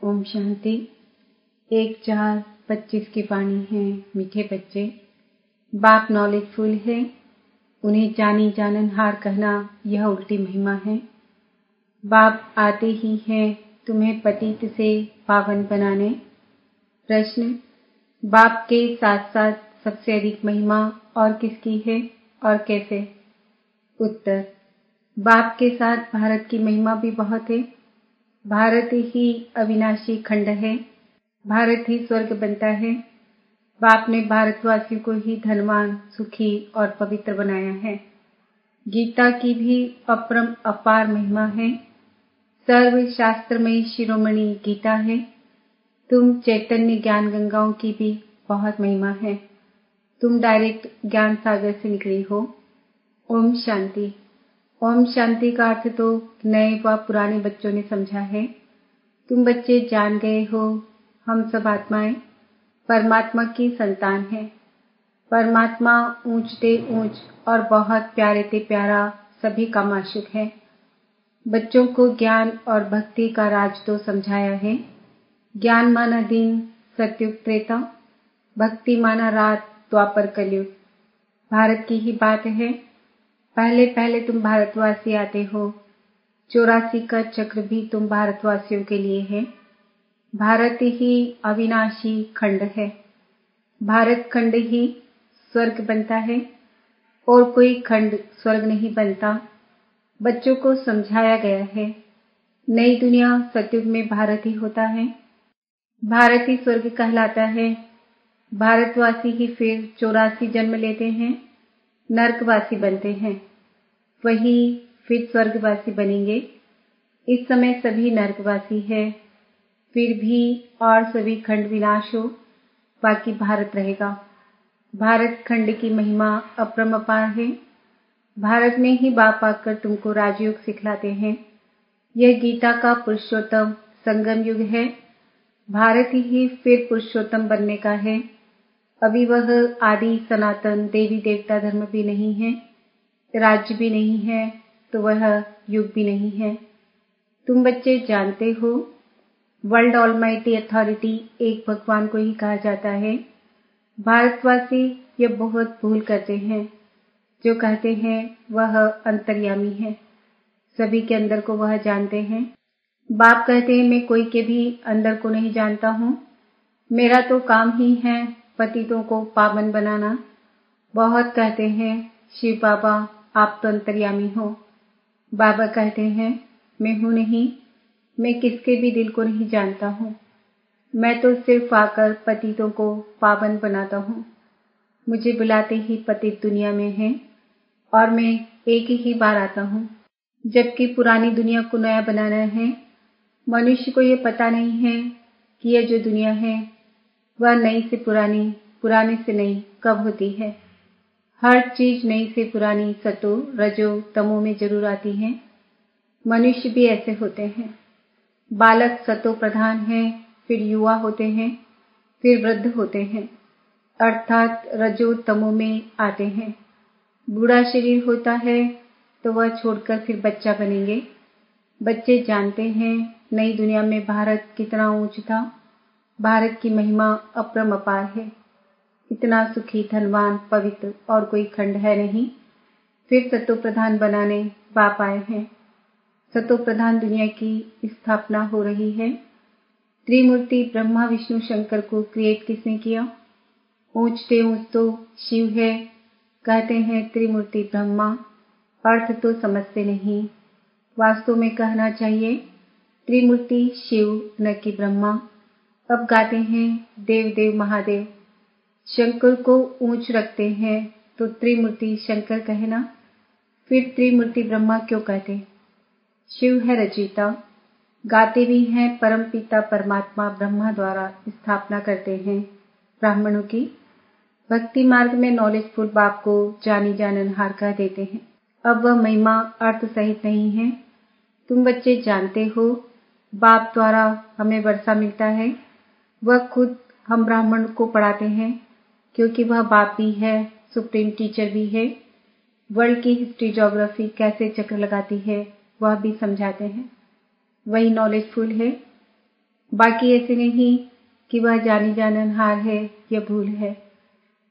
ओम शांति। 1-4-25 की वाणी है। मीठे बच्चे, बाप नॉलेजफुल है, उन्हें जानी जाननहार कहना यह उल्टी महिमा है। बाप आते ही हैं तुम्हें पतित से पावन बनाने। प्रश्न, बाप के साथ साथ सबसे अधिक महिमा और किसकी है और कैसे? उत्तर, बाप के साथ भारत की महिमा भी बहुत है। भारत ही अविनाशी खंड है, भारत ही स्वर्ग बनता है। बाप ने भारतवासियों को ही धनवान, सुखी और पवित्र बनाया है। गीता की भी अपरम अपार महिमा है। सर्व शास्त्रमयी शिरोमणि गीता है। तुम चैतन्य ज्ञान गंगाओं की भी बहुत महिमा है। तुम डायरेक्ट ज्ञान सागर से निकली हो। ओम शांति। ओम शांति का अर्थ तो नए व पुराने बच्चों ने समझा है। तुम बच्चे जान गए हो, हम सब आत्माएं परमात्मा की संतान हैं। परमात्मा ऊंचते ऊंच और बहुत प्यारे ते प्यारा सभी का माशूक है। बच्चों को ज्ञान और भक्ति का राज तो समझाया है। ज्ञान माना दिन सत्युग त्रेता, भक्ति माना रात द्वापर कलयुग। भारत की ही बात है। पहले पहले तुम भारतवासी आते हो। 84 का चक्र भी तुम भारतवासियों के लिए है। भारत ही अविनाशी खंड है। भारत खंड ही स्वर्ग बनता है और कोई खंड स्वर्ग नहीं बनता। बच्चों को समझाया गया है। नई दुनिया सतयुग में भारत ही होता है। भारत ही स्वर्ग कहलाता है। भारतवासी ही फिर 84 जन्म लेते हैं, नरकवासी बनते हैं, वही फिर स्वर्गवासी बनेंगे। इस समय सभी नरकवासी है, फिर भी और सभी खंड विनाश हो, बाकी भारत रहेगा। भारत खंड की महिमा अपरंपार है। भारत में ही बाप आकर तुमको राजयोग सिखलाते हैं। यह गीता का पुरुषोत्तम संगम युग है। भारत ही फिर पुरुषोत्तम बनने का है। अभी वह आदि सनातन देवी देवता धर्म भी नहीं है, राज्य भी नहीं है, तो वह युग भी नहीं है। तुम बच्चे जानते हो, वर्ल्ड ऑलमाइटी अथॉरिटी एक भगवान को ही कहा जाता है। भारतवासी यह बहुत भूल करते हैं। जो कहते हैं वह अंतर्यामी है, सभी के अंदर को वह जानते हैं। बाप कहते हैं मैं कोई के भी अंदर को नहीं जानता हूँ। मेरा तो काम ही है पतितों को पावन बनाना। बहुत कहते हैं शिव बाबा आप तो अंतर्यामी हो। बाबा कहते हैं मैं हूँ नहीं, मैं किसके भी दिल को नहीं जानता हूँ। मैं तो सिर्फ आकर पतितों को पावन बनाता हूँ। मुझे बुलाते ही पतित दुनिया में है और मैं एक ही बार आता हूँ, जबकि पुरानी दुनिया को नया बनाना है। मनुष्य को ये पता नहीं है कि यह जो दुनिया है वह नई से पुरानी, पुराने से नई कब होती है। हर चीज नई से पुरानी सतो रजो तमो में जरूर आती है। मनुष्य भी ऐसे होते हैं। बालक सतो प्रधान है, फिर युवा होते हैं, फिर वृद्ध होते हैं, अर्थात रजो तमो में आते हैं। बूढ़ा शरीर होता है तो वह छोड़कर फिर बच्चा बनेंगे। बच्चे जानते हैं नई दुनिया में भारत कितना ऊंच था। भारत की महिमा अपरंपार है। इतना सुखी, धनवान, पवित्र और कोई खंड है नहीं। फिर सतो प्रधान बनाने बाप आए हैं। सतो प्रधान दुनिया की स्थापना हो रही है। त्रिमूर्ति ब्रह्मा विष्णु शंकर को क्रिएट किसने किया? ऊंचते ऊंच तो शिव है, कहते हैं त्रिमूर्ति ब्रह्मा। अर्थ तो समझते नहीं। वास्तव में कहना चाहिए त्रिमूर्ति शिव न कि ब्रह्मा। अब गाते हैं देव देव महादेव। शंकर को ऊंच रखते हैं तो त्रिमूर्ति शंकर कहना, फिर त्रिमूर्ति ब्रह्मा क्यों कहते? शिव है रचयिता। गाते भी हैं परम पिता परमात्मा ब्रह्मा द्वारा स्थापना करते हैं ब्राह्मणों की। भक्ति मार्ग में नॉलेजफुल बाप को जानी जाननहार कह देते हैं। अब वह महिमा अर्थ सहित नहीं है। तुम बच्चे जानते हो, बाप द्वारा हमें वर्षा मिलता है। वह खुद हम ब्राह्मण को पढ़ाते हैं, क्योंकि वह बाप भी है, सुप्रीम टीचर भी है। वर्ल्ड की हिस्ट्री ज्योग्राफी कैसे चक्र लगाती है वह भी समझाते हैं। वही नॉलेजफुल है। बाकी ऐसे नहीं कि वह जानी जाननहार है या भूल है।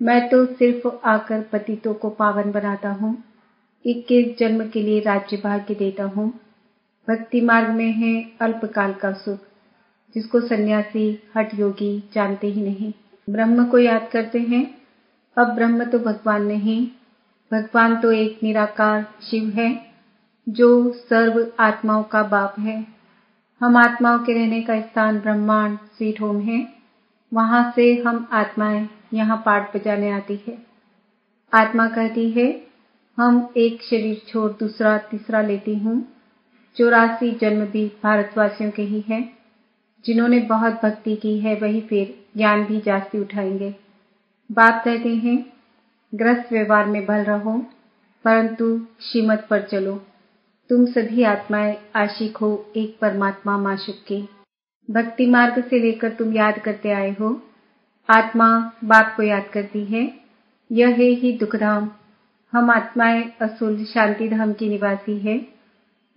मैं तो सिर्फ आकर पतितों को पावन बनाता हूँ, 21 जन्म के लिए राज्य भाग्य देता हूँ। भक्ति मार्ग में है अल्पकाल का सुख, जिसको सन्यासी हठ योगी जानते ही नहीं। ब्रह्म को याद करते हैं। अब ब्रह्म तो भगवान नहीं, भगवान तो एक निराकार शिव है, जो सर्व आत्माओं का बाप है। हम आत्माओं के रहने का स्थान ब्रह्मांड स्वीट होम है। वहां से हम आत्माएं यहाँ पाठ बजाने आती है। आत्मा कहती है, हम एक शरीर छोड़ दूसरा तीसरा लेती हूँ। 84 जन्म भी भारतवासियों के ही हैं। जिन्होंने बहुत भक्ति की है वही फिर ज्ञान भी जास्ती उठाएंगे। बाप कहते हैं, ग्रस्त व्यवहार में भल रहो, परंतु श्रीमत पर चलो। तुम सभी आत्माएं आशिक हो एक परमात्मा माशुक के। भक्ति मार्ग से लेकर तुम याद करते आए हो। आत्मा बाप को याद करती है। यह है ही दुखधाम। हम आत्माएं असुल शांति धाम की निवासी है।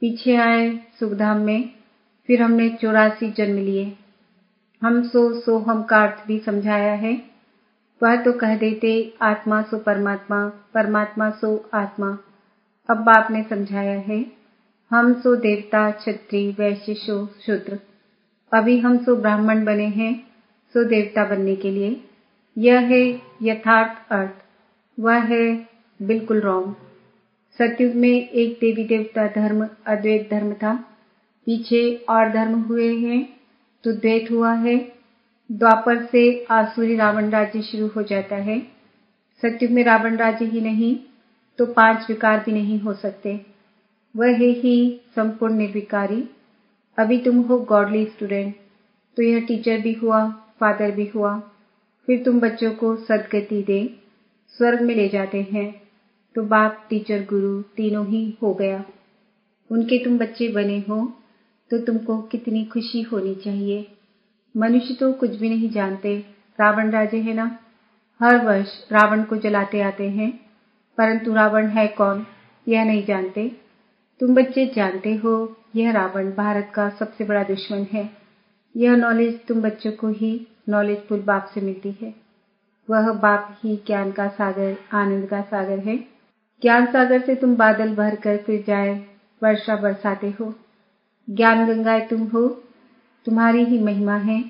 पीछे आए सुखधाम में, फिर हमने 84 जन्म लिए। हम सो हम का अर्थ भी समझाया है। वह तो कह देते आत्मा सो परमात्मा, परमात्मा सो आत्मा। अब बाप ने समझाया है, हम सो देवता क्षत्रिय वैश्य सो शूद्र। अभी हम सो ब्राह्मण बने हैं, सो देवता बनने के लिए। यह है यथार्थ अर्थ, वह है बिल्कुल रॉन्ग। सतयुग में एक देवी देवता धर्म अद्वैत धर्म था। पीछे और धर्म हुए हैं तो द्वैत हुआ है। द्वापर से आसुरी रावण राज्य शुरू हो जाता है। सतयुग में रावण राज्य ही नहीं तो 5 विकार भी नहीं हो सकते। वह है ही संपूर्ण निर्विकारी। अभी तुम हो गॉडली स्टूडेंट, तो यह टीचर भी हुआ, फादर भी हुआ। फिर तुम बच्चों को सदगति दे स्वर्ग में ले जाते हैं, तो बाप टीचर गुरु तीनों ही हो गया। उनके तुम बच्चे बने हो तो तुमको कितनी खुशी होनी चाहिए। मनुष्य तो कुछ भी नहीं जानते। रावण राज्य है ना, हर वर्ष रावण को जलाते आते हैं, परंतु रावण है कौन यह नहीं जानते। तुम बच्चे जानते हो यह रावण भारत का सबसे बड़ा दुश्मन है। यह नॉलेज तुम बच्चों को ही नॉलेजफुल बाप से मिलती है। वह बाप ही ज्ञान का सागर, आनंद का सागर है। ज्ञान सागर से तुम बादल भर कर फिर जाए वर्षा बरसाते हो। ज्ञान गंगाएं तुम हो, तुम्हारी ही महिमा है।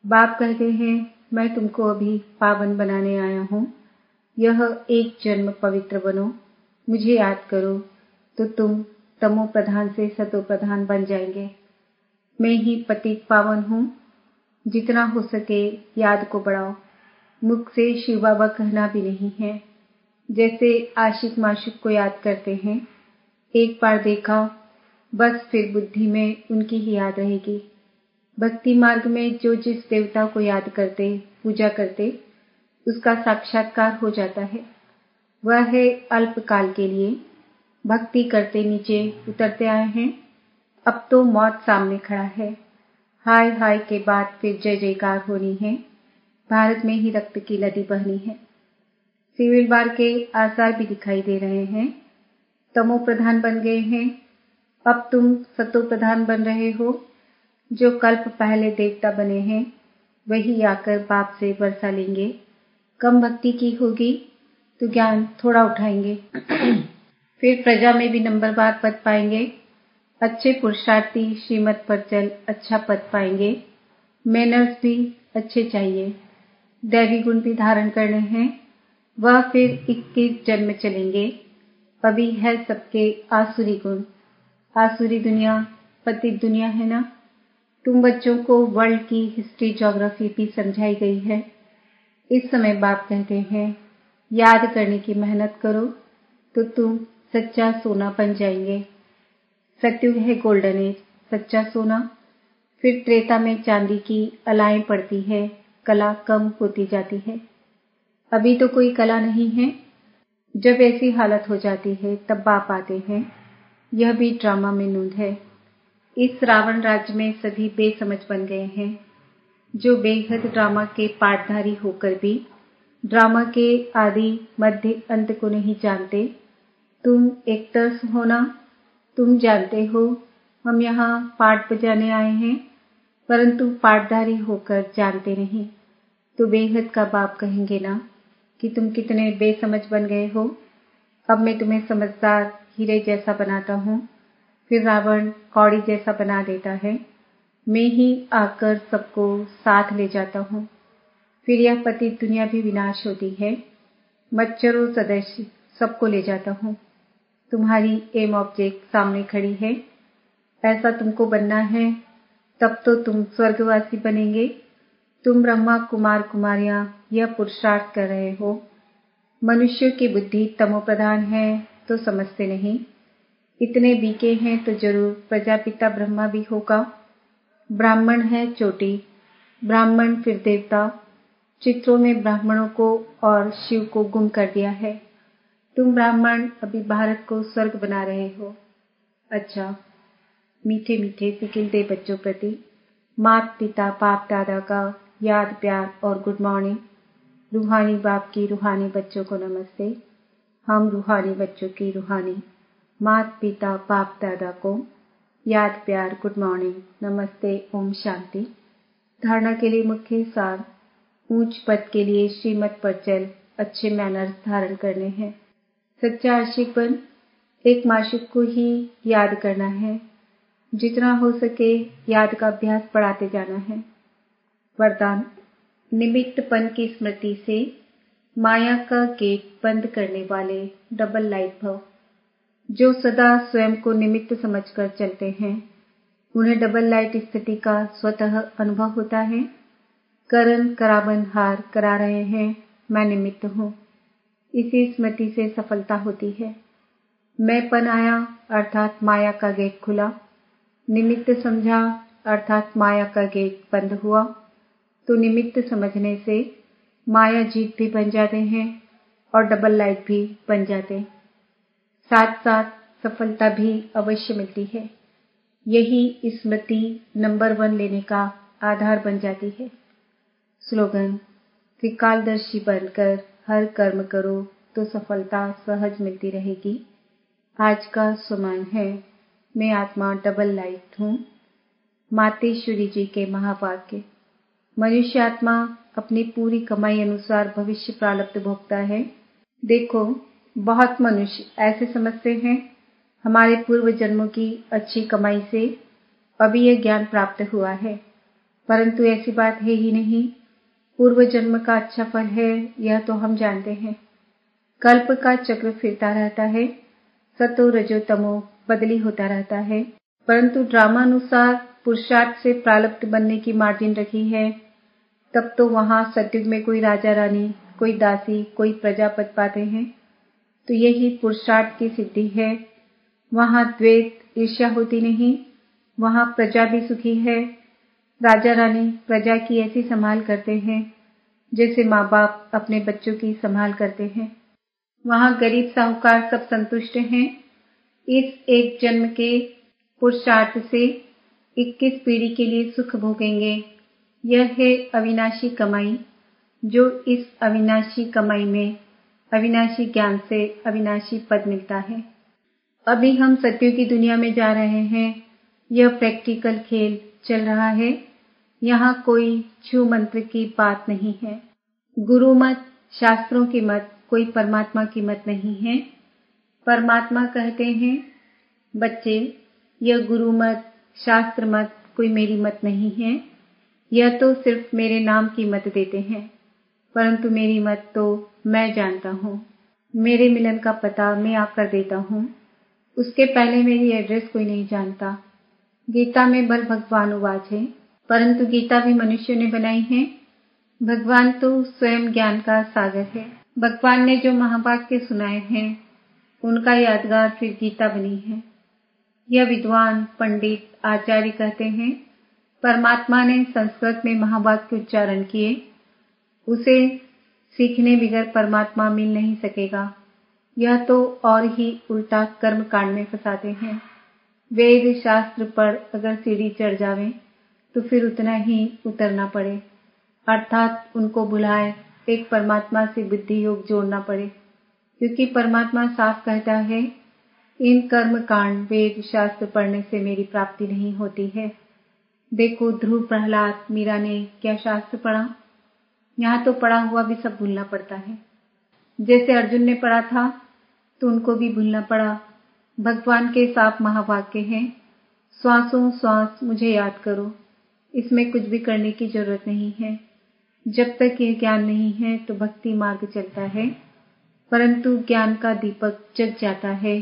बाप कहते हैं, मैं तुमको अभी पावन बनाने आया हूँ। यह एक जन्म पवित्र बनो, मुझे याद करो, तो तुम तमो प्रधान से सतो प्रधान बन जाएंगे। मैं ही पतित पावन हूँ। जितना हो सके याद को बढ़ाओ। मुख से शिव बाबा कहना भी नहीं है। जैसे आशिक माशुक को याद करते हैं, एक बार देखा बस फिर बुद्धि में उनकी ही याद रहेगी। भक्ति मार्ग में जो जिस देवता को याद करते, पूजा करते, उसका साक्षात्कार हो जाता है। वह है अल्पकाल के लिए। भक्ति करते नीचे उतरते आए हैं। अब तो मौत सामने खड़ा है। हाय हाय के बाद फिर जय जयकार होनी है। भारत में ही रक्त की नदी बहनी है। सिविल वार के आसार भी दिखाई दे रहे हैं। तमो प्रधान बन गए हैं। अब तुम सतो प्रधान बन रहे हो। जो कल्प पहले देवता बने हैं वही आकर बाप से वर्षा लेंगे। कम भक्ति की होगी तो ज्ञान थोड़ा उठाएंगे। फिर प्रजा में भी नंबरवार पद पाएंगे। अच्छे पुरुषार्थी श्रीमत पर चल अच्छा पद पाएंगे। मैनर्स भी अच्छे चाहिए। दैवी गुण भी धारण करने हैं। वह फिर 21 जन्म चलेंगे। अभी है सबके आसुरी गुण। आसुरी दुनिया पतित दुनिया है ना। तुम बच्चों को वर्ल्ड की हिस्ट्री ज्योग्राफी भी समझाई गई है। इस समय बाप कहते हैं, याद करने की मेहनत करो तो तुम सच्चा सोना बन जाएंगे। सतयुग है गोल्डन एज, सच्चा सोना। फिर त्रेता में चांदी की अलाएं पड़ती है, कला कम होती जाती है। अभी तो कोई कला नहीं है। जब ऐसी हालत हो जाती है तब बाप आते हैं। यह भी ड्रामा में नूंद है। इस रावण राज्य में सभी बेसमझ बन गए हैं। जो बेहद ड्रामा के पाठधारी होकर भी ड्रामा के आदि मध्य अंत को नहीं जानते। तुम एक्टर्स हो ना, तुम जानते हो हम यहाँ पाठ बजाने आए हैं, परंतु पाठधारी होकर जानते नहीं। तो बेहद का बाप कहेंगे ना कि तुम कितने बेसमझ बन गए हो, अब मैं तुम्हें समझदार हीरे जैसा बनाता हूँ, फिर रावण कौड़ी जैसा बना देता है। मैं ही आकर सबको साथ ले जाता हूँ, फिर यह पतित दुनिया भी विनाश होती है। मच्छरों सदस्य सबको ले जाता हूँ। तुम्हारी एम ऑब्जेक्ट सामने खड़ी है, ऐसा तुमको बनना है, तब तो तुम स्वर्गवासी बनेंगे। तुम ब्रह्मा कुमार कुमारियां यह पुरुषार्थ कर रहे हो। मनुष्य की बुद्धि तमोप्रधान है तो समझते नहीं। इतने बीके हैं तो जरूर प्रजापिता ब्रह्मा भी होगा। ब्राह्मण है चोटी, ब्राह्मण फिर देवता। चित्रों में ब्राह्मणों को और शिव को गुम कर दिया है। तुम ब्राह्मण अभी भारत को स्वर्ग बना रहे हो। अच्छा, मीठे मीठे पिघलते बच्चों प्रति माता पिता बाप दादा का याद प्यार और गुड मॉर्निंग। रूहानी बाप की रूहानी बच्चों को नमस्ते। हम रूहानी बच्चों की रूहानी माता पिता बाप दादा को याद प्यार गुड मॉर्निंग नमस्ते ओम शांति। धारणा के लिए मुख्य सार, ऊंच पद के लिए श्रीमत पर चल अच्छे मैनर्स धारण करने हैं। सच्चा आशिकपन एक माशिक को ही याद करना है। जितना हो सके याद का अभ्यास बढ़ाते जाना है। वरदान, निमित्तपन की स्मृति से माया का गेट बंद करने वाले डबल लाइट भव। जो सदा स्वयं को निमित्त समझकर चलते हैं, उन्हें डबल लाइट स्थिति का स्वतः अनुभव होता है। करण कराबन हार करा रहे हैं, मैं निमित्त हूँ। इसी स्मृति से सफलता होती है। मैंपन आया अर्थात माया का गेट खुला, निमित्त समझा अर्थात माया का गेट बंद हुआ। तो निमित्त समझने से माया जीत भी बन जाते हैं और डबल लाइट भी बन जाते। साथ साथ सफलता भी अवश्य मिलती है। यही स्मृति नंबर 1 लेने का आधार बन जाती है। स्लोगन, त्रिकालदर्शी बनकर हर कर्म करो तो सफलता सहज मिलती रहेगी। आज का सुमन है, मैं आत्मा डबल लाइट हूँ। मातेश्वरी जी के महावाक्य। मनुष्य आत्मा अपनी पूरी कमाई अनुसार भविष्य प्रारब्ध भोगता है। देखो, बहुत मनुष्य ऐसे समझते हैं हमारे पूर्व जन्मों की अच्छी कमाई से अभी यह ज्ञान प्राप्त हुआ है, परंतु ऐसी बात है ही नहीं। पूर्व जन्म का अच्छा फल है यह तो हम जानते हैं। कल्प का चक्र फिरता रहता है, सतो रजो तमो बदली होता रहता है, परंतु ड्रामानुसार पुरुषार्थ से प्रारब्ध बनने की मार्जिन रखी है। तब तो वहां सतयुग में कोई राजा रानी, कोई दासी, कोई प्रजापति पाते हैं। तो यही पुरुषार्थ की सिद्धि है। वहां द्वेष ईर्ष्या होती नहीं, वहां प्रजा भी सुखी है। राजा रानी प्रजा की ऐसी संभाल करते हैं जैसे माँ बाप अपने बच्चों की संभाल करते हैं। वहां गरीब साहूकार सब संतुष्ट हैं। इस एक जन्म के पुरुषार्थ से 21 पीढ़ी के लिए सुख भोगेंगे। यह है अविनाशी कमाई। जो इस अविनाशी कमाई में अविनाशी ज्ञान से अविनाशी पद मिलता है। अभी हम सत्यों की दुनिया में जा रहे हैं। यह प्रैक्टिकल खेल चल रहा है। यहाँ कोई छू मंत्र की बात नहीं है। गुरु मत, शास्त्रों की मत, कोई परमात्मा की मत नहीं है। परमात्मा कहते हैं, बच्चे, यह गुरु मत, शास्त्र मत, कोई मेरी मत नहीं है। यह तो सिर्फ मेरे नाम की मत देते हैं, परंतु मेरी मत तो मैं जानता हूँ। मेरे मिलन का पता मैं आकर देता हूँ। उसके पहले मेरी एड्रेस कोई नहीं जानता। गीता में बल भगवान उवाच है, परंतु गीता भी मनुष्यों ने बनाई है। भगवान तो स्वयं ज्ञान का सागर है। भगवान ने जो महावाक्य सुनाए हैं उनका यादगार फिर गीता बनी है। यह विद्वान पंडित आचार्य कहते हैं, परमात्मा ने संस्कृत में महावाक्य उच्चारण किए। उसे सीखने बगैर परमात्मा मिल नहीं सकेगा। यह तो और ही उल्टा कर्म कांड में फंसाते हैं। वेद शास्त्र पर अगर सीढ़ी चढ़ जावे तो फिर उतना ही उतरना पड़े, अर्थात उनको बुलाए एक परमात्मा से बुद्धि योग जोड़ना पड़े, क्योंकि परमात्मा साफ कहता है, इन कर्म कांड वेद शास्त्र पढ़ने से मेरी प्राप्ति नहीं होती है। देखो ध्रुव, प्रहलाद, मीरा ने क्या शास्त्र पढ़ा। यहाँ तो पढ़ा हुआ भी सब भूलना पड़ता है। जैसे अर्जुन ने पढ़ा था तो उनको भी भूलना पड़ा। भगवान के साफ महावाक्य हैं, श्वासों श्वास मुझे याद करो। इसमें कुछ भी करने की जरूरत नहीं है। जब तक ये ज्ञान नहीं है तो भक्ति मार्ग चलता है, परंतु ज्ञान का दीपक जग जाता है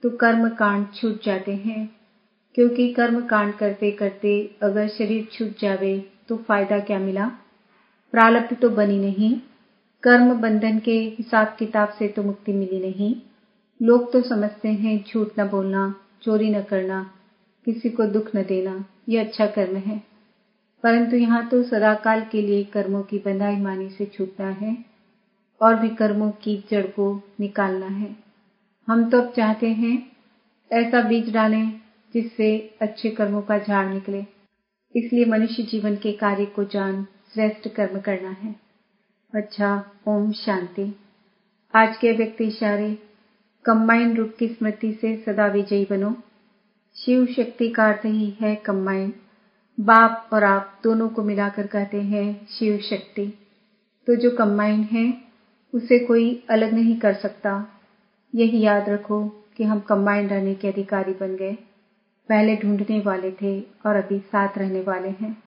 तो कर्म कांड छूट जाते हैं। क्योंकि कर्म कांड करते करते अगर शरीर छूट जावे तो फायदा क्या मिला। प्रारब्ध तो बनी नहीं, कर्म बंधन के हिसाब किताब से तो मुक्ति मिली नहीं। लोग तो समझते हैं झूठ न बोलना, चोरी न करना, किसी को दुख न देना ये अच्छा कर्म है, परंतु यहाँ तो सदाकाल के लिए कर्मों की बंधाई मानी से छूटना है और भी कर्मों की जड़ को निकालना है। हम तो अब चाहते हैं ऐसा बीज डालें जिससे अच्छे कर्मों का झाड़ निकले। इसलिए मनुष्य जीवन के कार्य को जान श्रेष्ठ कर्म करना है। अच्छा, ओम शांति। आज के व्यक्ति इशारे। कंबाइन रूप की स्मृति से सदा विजयी बनो। शिव शक्ति का अर्थ ही है कंबाइन। बाप और आप दोनों को मिलाकर कहते हैं शिव शक्ति। तो जो कंबाइन है उसे कोई अलग नहीं कर सकता। यही याद रखो कि हम कंबाइन रहने के अधिकारी बन गए। पहले ढूंढने वाले थे और अभी साथ रहने वाले हैं।